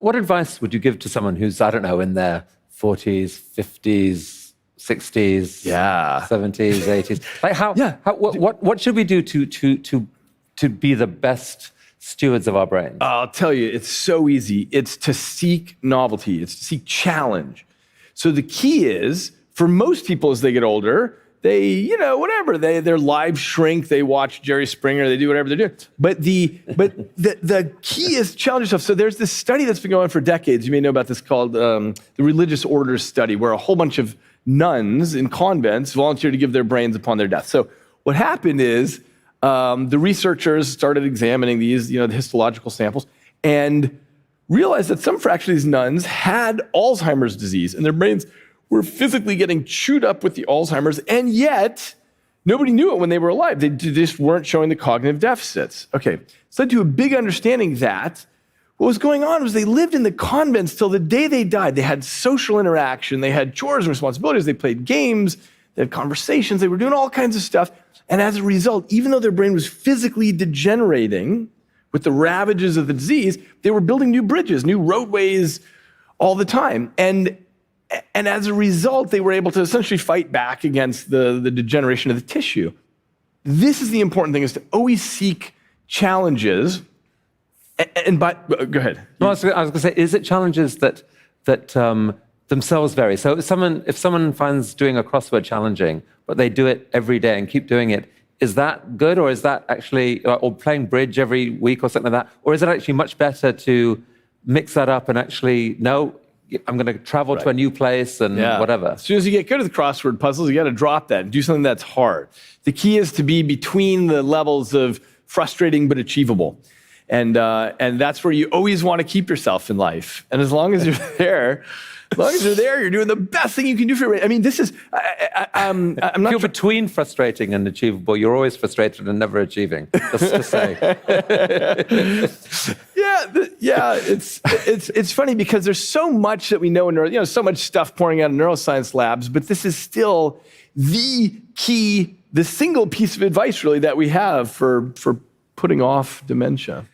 What advice would you give to someone who's, I don't know, in their 40s, 50s, 60s, Yeah. 70s, 80s? Like what should we do to be the best stewards of our brains? I'll tell you, it's so easy. It's to seek novelty. It's to seek challenge. So the key is, for most people as they get older, they, whatever, their lives shrink, they watch Jerry Springer, they do whatever they're doing. But the key is challenge yourself. So there's this study that's been going on for decades. You may know about this, called the Religious Orders Study, where a whole bunch of nuns in convents volunteered to give their brains upon their death. So what happened is the researchers started examining these, the histological samples, and realized that some fraction of these nuns had Alzheimer's disease, and their brains were physically getting chewed up with the Alzheimer's, and yet nobody knew it when they were alive. They just weren't showing the cognitive deficits. Okay, so led to a big understanding that what was going on was they lived in the convents till the day they died. They had social interaction, they had chores and responsibilities, they played games, they had conversations, they were doing all kinds of stuff. And as a result, even though their brain was physically degenerating with the ravages of the disease, they were building new bridges, new roadways all the time. And as a result, they were able to essentially fight back against the degeneration of the tissue. This is the important thing, is to always seek challenges. Go ahead. No, I was going to say, is it challenges that themselves vary? So if someone finds doing a crossword challenging, but they do it every day and keep doing it, is that good, or is that actually, or playing bridge every week or something like that? Or is it actually much better to mix that up and actually, no, I'm going to travel to a new place and whatever? As soon as you get good at the crossword puzzles, you got to drop that and do something that's hard. The key is to be between the levels of frustrating but achievable. And that's where you always want to keep yourself in life. And as long as you're there, you're doing the best thing you can do for your. I mean, this is. I'm not. If you're between frustrating and achievable, you're always frustrated and never achieving. Just to say. It's funny because there's so much that we know in so much stuff pouring out in neuroscience labs, but this is still the key, the single piece of advice really that we have for putting off dementia.